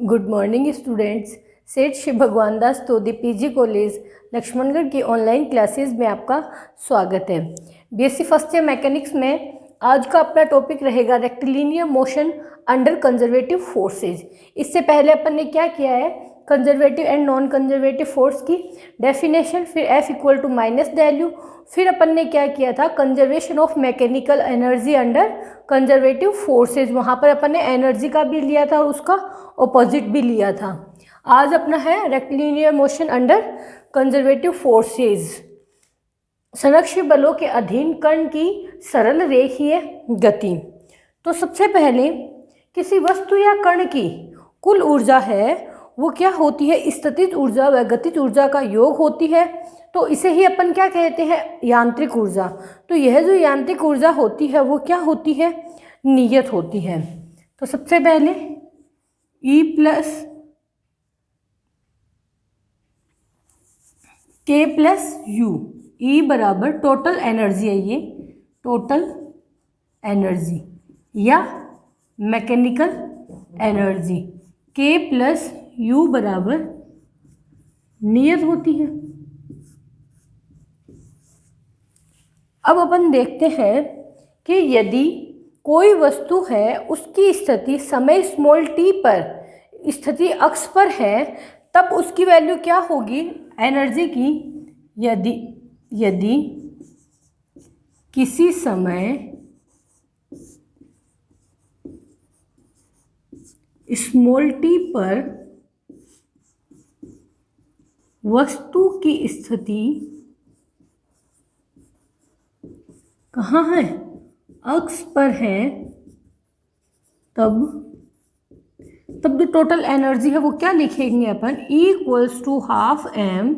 Good morning students. सेठ शिव भगवान दास तोदी PG college Laxmangarh की ऑनलाइन क्लासेस में आपका स्वागत है। बीएससी फर्स्ट ईयर मैकेनिक्स में आज का अपना टॉपिक रहेगा rectilinear motion under conservative forces. इससे पहले अपन ने क्या किया है, conservative and non conservative force की डेफिनेशन, फिर F equal to minus del u, फिर अपन ने क्या किया था, conservation of mechanical energy under conservative forces. वहाँ पर अपन ने एनर्जी का भी लिया था और उसका ऑपोजिट भी लिया था। आज अपना है rectilinear motion under conservative forces. संरक्षित बलों के अधीन कण की सरल रेखीय गति। तो सबसे पहले किसी वस्तु या कण की कुल ऊर्जा है वो क्या होती है, स्थितिज ऊर्जा व गतिज ऊर्जा का योग होती है। तो इसे ही अपन क्या कहते हैं, यांत्रिक ऊर्जा। तो यह जो यांत्रिक ऊर्जा होती है वो क्या होती है, नियत होती है। तो सबसे पहले E plus K plus you, E बराबर टोटल एनर्जी है, ये टोटल एनर्जी या mechanical energy. K plus you बराबर नियत होती है। अब अपन देखते हैं कि यदि कोई वस्तु है उसकी स्थिति समय स्मॉल t पर स्थिति अक्ष पर है, तब उसकी वैल्यू क्या होगी एनर्जी की। यदि किसी समय स्मॉल t पर वस्तु की स्थिति कहाँ है, अक्ष पर है, तब जो टोटल एनर्जी है वो क्या लिखेंगे अपन, E equals to half m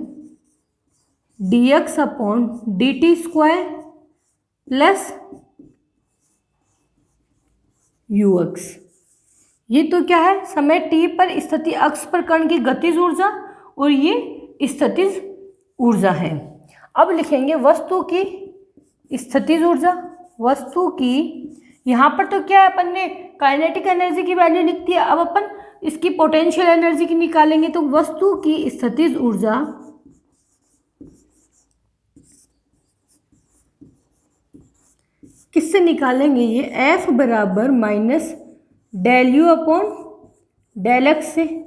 dx upon dt square plus ux। ये तो क्या है, समय t पर स्थिति अक्ष पर कण की गतिज ऊर्जा और ये स्थितिज ऊर्जा है। अब लिखेंगे वस्तु की स्थितिज ऊर्जा। वस्तु की यहाँ पर तो क्या है, अपन ने काइनेटिक एनर्जी की वैल्यू लिख दी है। अब अपन इसकी पोटेंशियल एनर्जी की निकालेंगे। तो वस्तु की स्थितिज ऊर्जा किससे निकालेंगे, ये F बराबर minus del you upon del x से।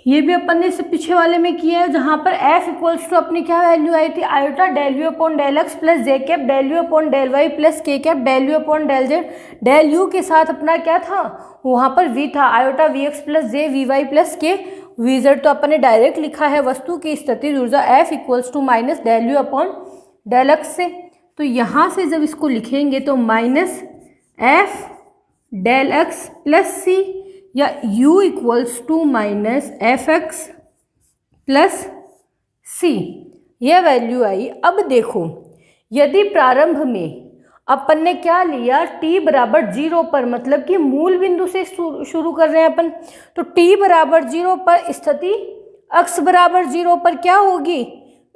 ये भी अपन ने इससे पीछे वाले में किया है, जहाँ पर F इक्वल्स टू अपनी क्या वैल्यू आई थी, iota del you upon del X plus J cap del you upon del Y plus K cap del you upon del Z. Del U के साथ अपना क्या था, वहाँ पर v था, iota V X plus J V Y plus K V Z. तो अपन ने डायरेक्ट लिखा है वस्तु की स्थितिज ऊर्जा F equals to minus del you upon del x से। तो यहाँ से जब इसको लिखेंगे तो minus F del X plus C या u equals to minus F X plus C, यह वैल्यू आई। अब देखो, यदि प्रारंभ में अपन ने क्या लिया, t बराबर 0 पर, मतलब कि मूल बिंदु से शुरू कर रहे हैं अपन, तो t बराबर 0 पर स्थिति अक्ष बराबर 0 पर क्या होगी,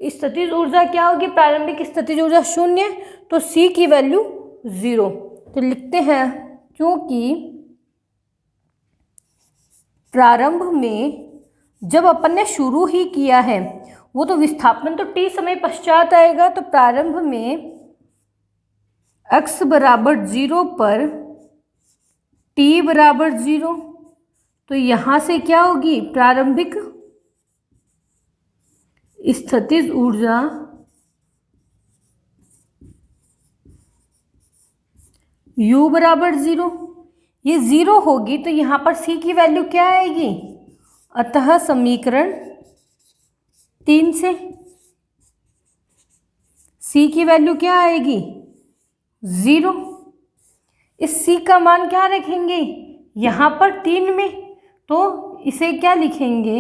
स्थितिज ऊर्जा क्या होगी, प्रारंभिक स्थितिज ऊर्जा 0। तो c की वैल्यू 0। तो लिखते हैं, क्योंकि प्रारंभ में जब अपन ने शुरू ही किया है, वो तो विस्थापन तो t समय पश्चात आएगा। तो प्रारंभ में x बराबर 0 पर t बराबर 0, तो यहाँ से क्या होगी, प्रारंभिक स्थितिज ऊर्जा u बराबर 0, ये 0 होगी। तो यहाँ पर c की वैल्यू क्या आएगी, अतः समीकरण 3 से c की वैल्यू क्या आएगी, 0। इस c का मान क्या रखेंगे यहाँ पर 3 में, तो इसे क्या लिखेंगे,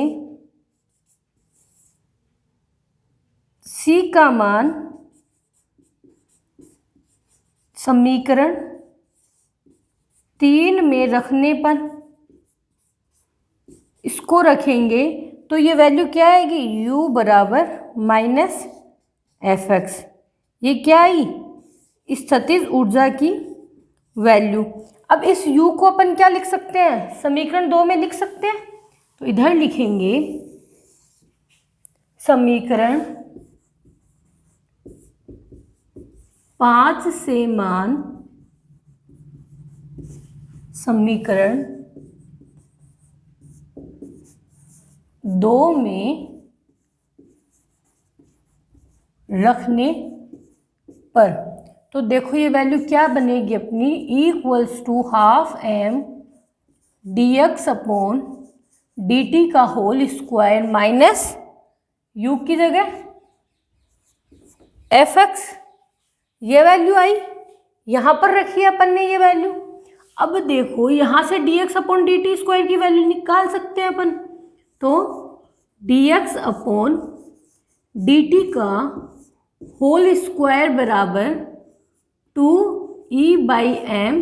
c का मान समीकरण 3 में रखने पर इसको रखेंगे तो ये वैल्यू क्या आएगी, u बराबर माइनस एफ एक्स। ये क्या आई, स्थितिज ऊर्जा की वैल्यू। अब इस u को अपन क्या लिख सकते हैं, समीकरण 2 में लिख सकते हैं। तो इधर लिखेंगे समीकरण 5 से मान समीकरण 2 में रखने पर, तो देखो ये वैल्यू क्या बनेगी अपनी, equals to half m dx upon dt का होल स्क्वायर माइनस u की जगह fx, ये वैल्यू आई, यहाँ पर रखी है अपन ने ये वैल्यू। अब देखो यहाँ से dx अपॉन dt स्क्वायर की वैल्यू निकाल सकते हैं अपन, तो dx अपॉन dt का होल स्क्वायर बराबर 2e/m,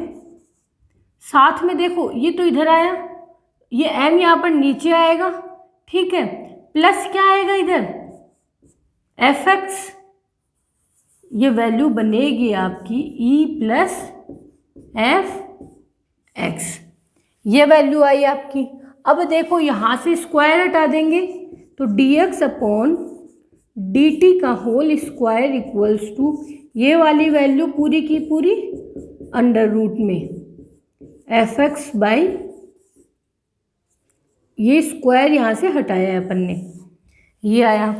साथ में देखो ये तो इधर आया, ये m यहाँ पर नीचे आएगा, ठीक है, प्लस क्या आएगा इधर fx, ये वैल्यू बनेगी आपकी e प्लस fx, ये वैल्यू आई आपकी। अब देखो यहाँ से स्क्वायर हटा देंगे तो dx अपॉन dt का होल स्क्वायर इक्वल्स टू ये वाली वैल्यू पूरी की पूरी अंडर रूट में fx बाई, ये स्क्वायर यहाँ से हटाया है अपन ने, ये आया।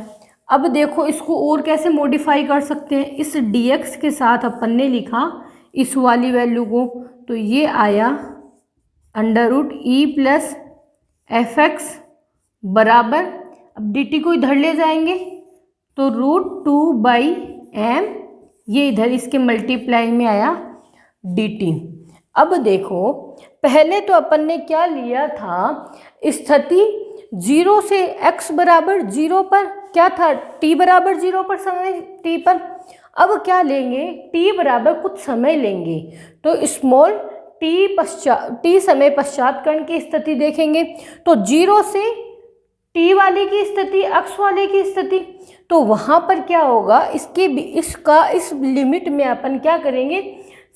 अब देखो इसको और कैसे मॉडिफाई कर सकते हैं, इस dx के साथ अपन ने लिखा इस वाली वैल्यू को, तो ये आया under root e plus fx बराबर, अब dt को इधर ले जाएंगे तो √2/m, ये इधर इसके मल्टीप्लाई में आया dt। अब देखो पहले तो अपन ने क्या लिया था, स्थिति 0 से x बराबर 0 पर क्या था, t बराबर 0 पर समय t पर। अब क्या लेंगे, t बराबर कुछ समय लेंगे, तो स्मॉल t समय पश्चात कण की स्थिति देखेंगे, तो 0 से t वाले की स्थिति, x वाले की स्थिति, तो वहाँ पर क्या होगा, इस लिमिट में अपन क्या करेंगे,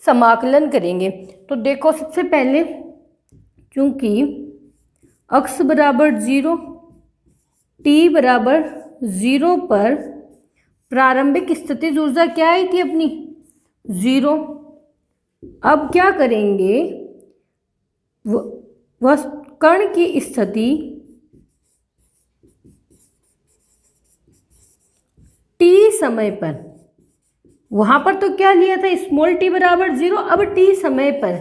समाकलन करेंगे। तो देखो सबसे पहले क्योंकि x बराबर 0, t बराबर 0 पर प्रारंभिक स्थितिज ऊर्जा क्या आई थी अपनी 0। अब क्या करेंगे, वह कण की स्थिति t समय पर, वहाँ पर तो क्या लिया था स्मॉल t बराबर 0, अब t समय पर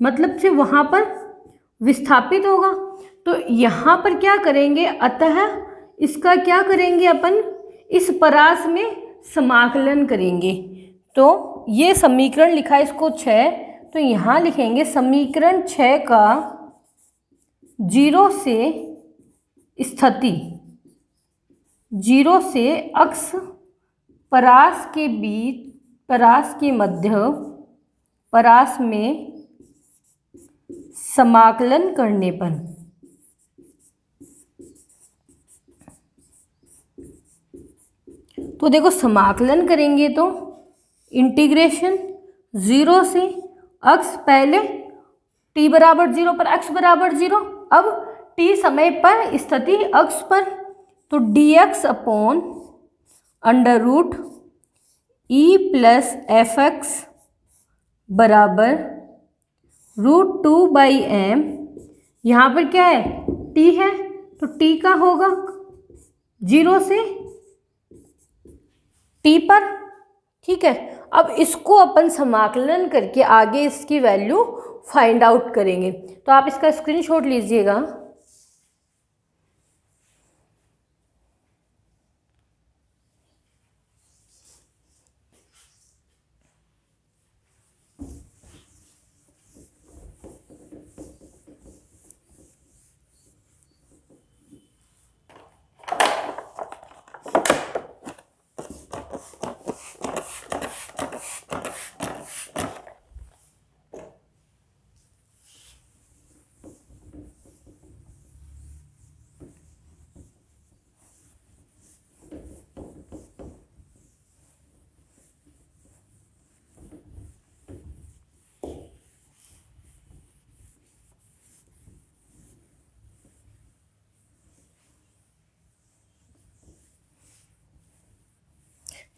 मतलब से वहाँ पर विस्थापित होगा, तो यहाँ पर क्या करेंगे, अतः इसका क्या करेंगे अपन, इस परास में समाकलन करेंगे। तो ये समीकरण लिखा है इसको 6, तो यहाँ लिखेंगे समीकरण 6 का 0 से स्थिति 0 से x परास के बीच, परास के मध्य परास में समाकलन करने पर, तो देखो समाकलन करेंगे तो इंटीग्रेशन 0 से x, पहले t बराबर 0 पर x बराबर 0, अब t समय पर स्थिति x पर, तो dx upon under root e plus fx बराबर √2/m, यहाँ पर क्या है t है, तो t का होगा 0 से t पर, ठीक है। अब इसको अपन समाकलन करके आगे इसकी वैल्यू फाइंड आउट करेंगे, तो आप इसका स्क्रीनशॉट लीजिएगा।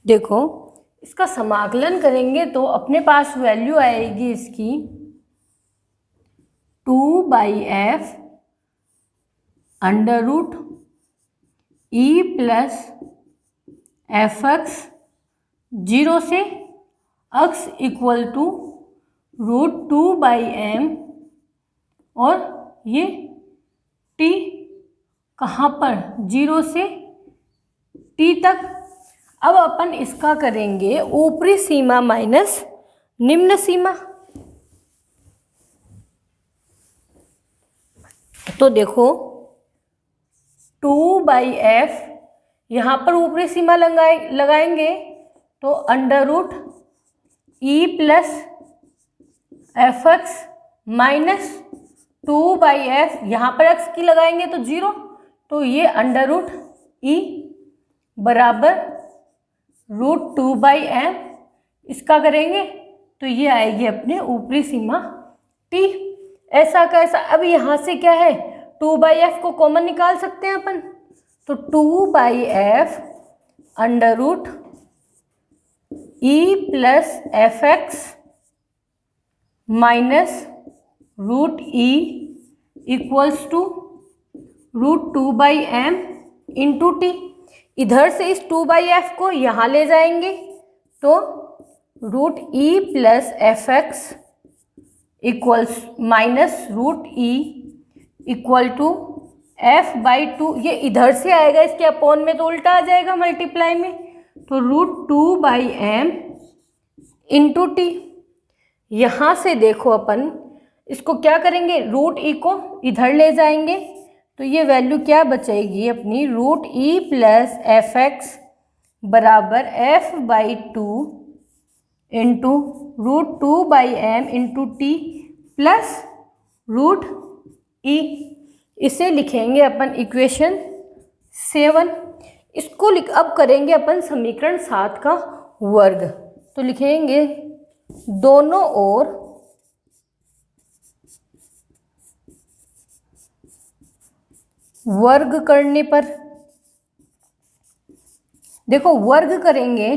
देखो इसका समाकलन करेंगे तो अपने पास वैल्यू आएगी इसकी 2/f under root e plus f x 0 से x इक्वल टू √2/m और ये t कहाँ पर 0 से t तक। अब अपन इसका करेंगे ऊपरी सीमा माइनस निम्न सीमा। तो देखो 2/f यहाँ पर ऊपरी सीमा लगाएंगे तो under root e plus f x minus 2/f यहाँ पर x की लगाएंगे तो 0, तो ये अंडर रूट ई बराबर √2/m। इसका करेंगे तो ये आएगी अपने ऊपरी सीमा t। ऐसा कैसा, अब यहाँ से क्या है 2/f को कॉमन निकाल सकते हैं अपन, तो 2/f under root e plus f x minus √e equals to √2/m into t. इधर से इस 2/f को यहाँ ले जाएंगे तो √e plus f x equals minus √e equal to f/2। ये इधर से आएगा, इसके अपॉन में तो उल्टा आ जाएगा मल्टीप्लाई में, तो √2/m इंटू टी। यहाँ से देखो अपन इसको क्या करेंगे, √e को इधर ले जाएंगे तो ये वैल्यू क्या बचेगी अपनी, √e प्लस एफ एक्स बराबर f/2 into √2/m into T plus √e। इसे लिखेंगे अपन इक्वेशन 7। इसको अब करेंगे अपन समीकरण 7 का वर्ग। तो लिखेंगे दोनों ओर वर्ग करने पर, देखो वर्ग करेंगे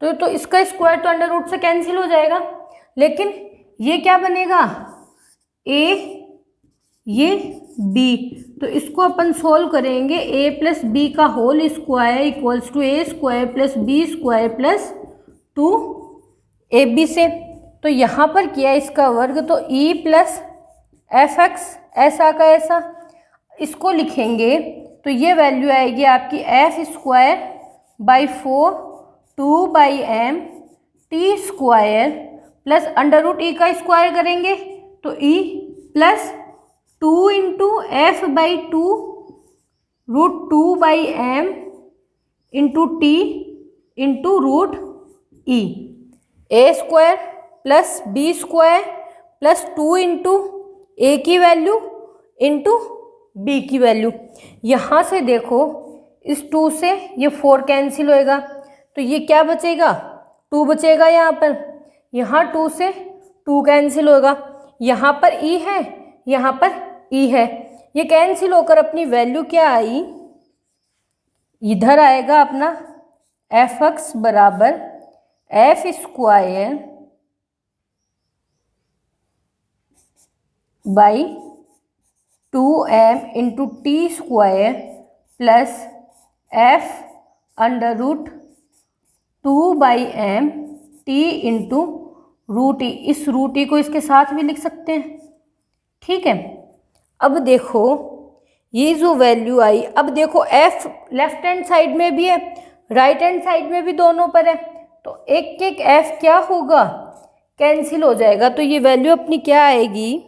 तो इसका स्क्वायर तो अंडर रूट से कैंसिल हो जाएगा, लेकिन ये क्या बनेगा a ये b, तो इसको अपन सोल्व करेंगे a प्लस बी का whole square equals to a square plus b square plus 2ab से। तो यहाँ पर किया इसका वर्ग तो e प्लस एफ एक्स ऐसा का ऐसा, इसको लिखेंगे तो ये वैल्यू आएगी आपकी f²/4 2/m t square plus under root e का स्क्वायर करेंगे तो e plus 2 into f/2 √2/m into t into √e। a square plus b square plus 2 into a की वैल्यू इंटू b की वैल्यू। यहाँ से देखो इस 2 से ये 4 कैंसिल होएगा तो ये क्या बचेगा 2 बचेगा यहाँ पर, यहाँ 2 से 2 कैंसिल होगा, यहाँ पर e है यहाँ पर e है, ये कैंसिल होकर अपनी वैल्यू क्या आई, इधर आएगा अपना एफ एक्स बराबर f² by 2m into t square plus f under root 2/m टी इंटू √e। इस √e को इसके साथ भी लिख सकते हैं, ठीक है। अब देखो ये जो वैल्यू आई, अब देखो f लेफ्ट हैंड साइड में भी है राइट हैंड साइड में भी दोनों पर है, तो एक एक f क्या होगा कैंसिल हो जाएगा, तो ये वैल्यू अपनी क्या आएगी,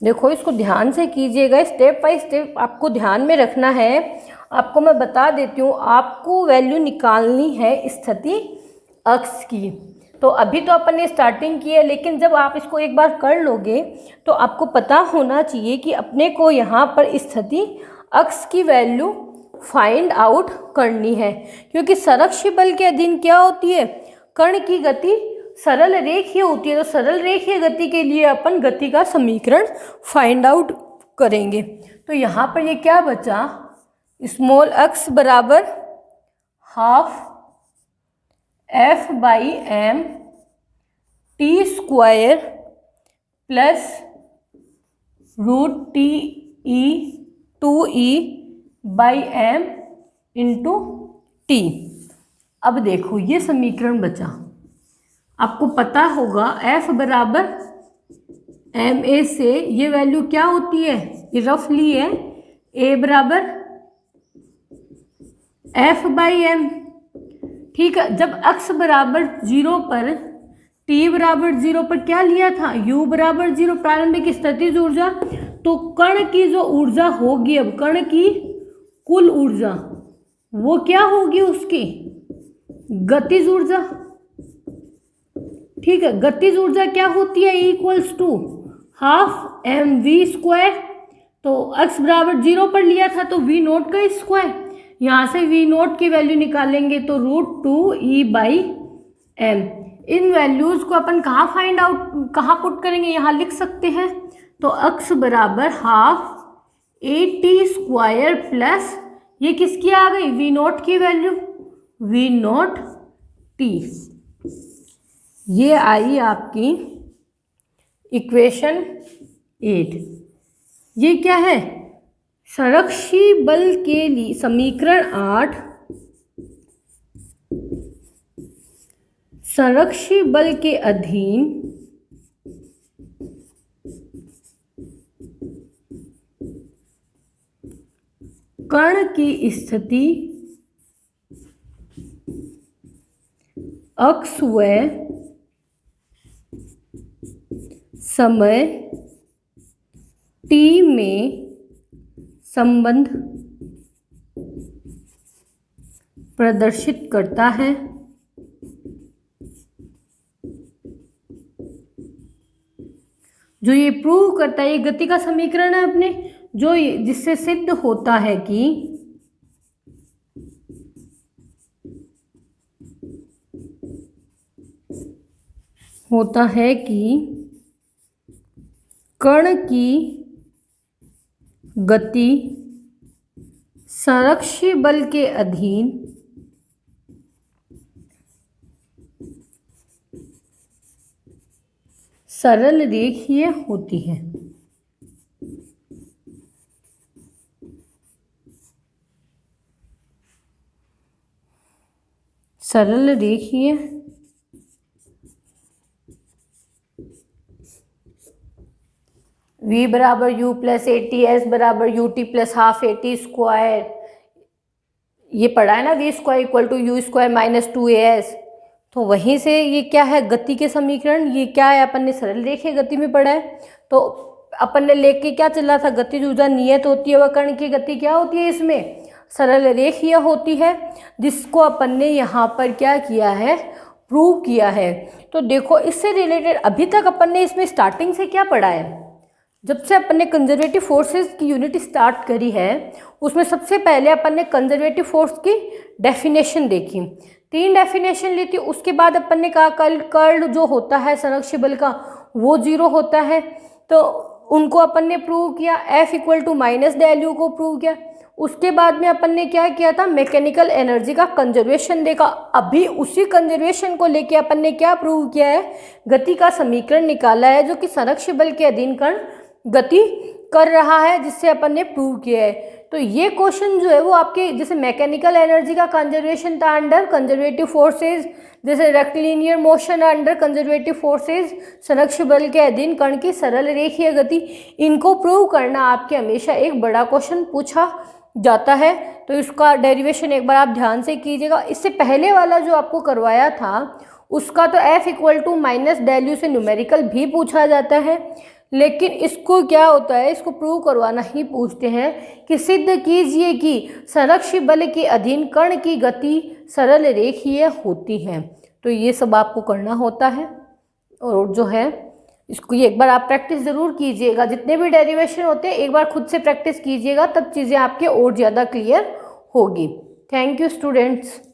देखो इसको ध्यान से कीजिएगा, स्टेप बाय स्टेप आपको ध्यान में रखना है। आपको मैं बता देती हूँ, आपको वैल्यू निकालनी है स्थिति अक्ष की। तो अभी तो अपन ने स्टार्टिंग की है, लेकिन जब आप इसको एक बार कर लोगे तो आपको पता होना चाहिए कि अपने को यहाँ पर स्थिति अक्ष की वैल्यू फाइंड आउट करनी है, क्योंकि संरक्षी बल के अधीन क्या होती है, कण की गति सरल रेखीय होती है। तो सरल रेखीय गति के लिए अपन गति का समीकरण फाइंड आउट करेंगे। तो यहाँ पर ये क्या बचा, स्मॉल x बराबर half F/m T square plus √2e/m into T. अब देखो ये समीकरण बचा, आपको पता होगा F बराबर ma से ये वैल्यू क्या होती है, ये रफली है a बराबर F/m। ठीक है, जब x बराबर 0 पर, t बराबर 0 पर क्या लिया था, u बराबर 0 प्रारंभिक स्थितिज ऊर्जा। तो कण की जो ऊर्जा होगी, अब कण की कुल ऊर्जा वो क्या होगी, उसकी गतिज ऊर्जा। ठीक है, गतिज ऊर्जा क्या होती है, इक्वल्स टू हाफ mv²। तो x बराबर 0 पर लिया था तो v0 का स्क्वायर, यहाँ से v0 की वैल्यू निकालेंगे तो √2e/m। इन वैल्यूज को अपन कहाँ फाइंड आउट, कहाँ पुट करेंगे, यहाँ लिख सकते हैं। तो x बराबर हाफ at² प्लस ये किसकी आ गई, v0 की वैल्यू, v0t। ये आई आपकी इक्वेशन 8। ये क्या है, संरक्षी बल के लिए समीकरण 8, संरक्षी बल के अधीन कण की स्थिति अक्ष व समय t में संबंध प्रदर्शित करता है। जो ये प्रूव करता है, ये गति का समीकरण है अपने, जो जिससे सिद्ध होता है कि कण की गति संरक्षी बल के अधीन सरल रेखीय होती है। सरल रेखीय v बराबर u प्लस AT, s बराबर ut प्लस हाफ AT²। ये पढ़ा है ना, v² equal to u² minus 2as। तो वहीं से ये क्या है, गति के समीकरण, ये क्या है, अपन ने सरल रेखीय गति में पढ़ा है। तो अपन ने लेके क्या चला था, गतिज ऊर्जा नियत होती है, वह कण की गति क्या होती है, इसमें सरल रेखीय होती है, जिसको अपन ने यहाँ पर क्या किया है, प्रूव किया है। तो देखो इससे रिलेटेड अभी तक अपन ने इसमें स्टार्टिंग से क्या पढ़ा है, जब से अपन ने कंजर्वेटिव फोर्सेस की यूनिट स्टार्ट करी है, उसमें सबसे पहले अपन ने कंजर्वेटिव फोर्स की डेफिनेशन देखी, 3 डेफिनेशन ली थी। उसके बाद अपन ने कहा कर्ल जो होता है संरक्षी बल का वो 0 होता है, तो उनको अपन ने प्रूव किया, F equal to minus ΔU को प्रूव किया। उसके बाद में अपन ने क्या किया था, मैकेनिकल एनर्जी का कंजर्वेशन देखा। अभी उसी कंजर्वेशन को लेके अपन ने क्या प्रूव किया है, गति का समीकरण निकाला है, जो कि संरक्षी बल के अधीन कण गति कर रहा है, जिससे अपन ने प्रूव किया है। तो ये क्वेश्चन जो है वो आपके जैसे मैकेनिकल एनर्जी का कंजर्वेशन था अंडर कंजर्वेटिव फोर्सेज, जैसे rectilinear motion under conservative forces, संरक्षी बल के अधीन कण की सरल रेखीय गति, इनको प्रूव करना आपके हमेशा एक बड़ा क्वेश्चन पूछा जाता है। तो इसका डेरिवेशन एक बार आप ध्यान से कीजिएगा। इससे पहले वाला जो आपको करवाया था उसका तो F equal to minus ΔU से न्यूमेरिकल भी पूछा जाता है, लेकिन इसको क्या होता है, इसको प्रूव करवाना ही पूछते हैं कि सिद्ध कीजिए कि संरक्षी बल के अधीन कण की गति सरल रेखीय होती है। तो ये सब आपको करना होता है, और जो है इसको एक बार आप प्रैक्टिस ज़रूर कीजिएगा। जितने भी डेरिवेशन होते हैं एक बार खुद से प्रैक्टिस कीजिएगा, तब चीज़ें आपके और ज़्यादा क्लियर होगी। Thank you students.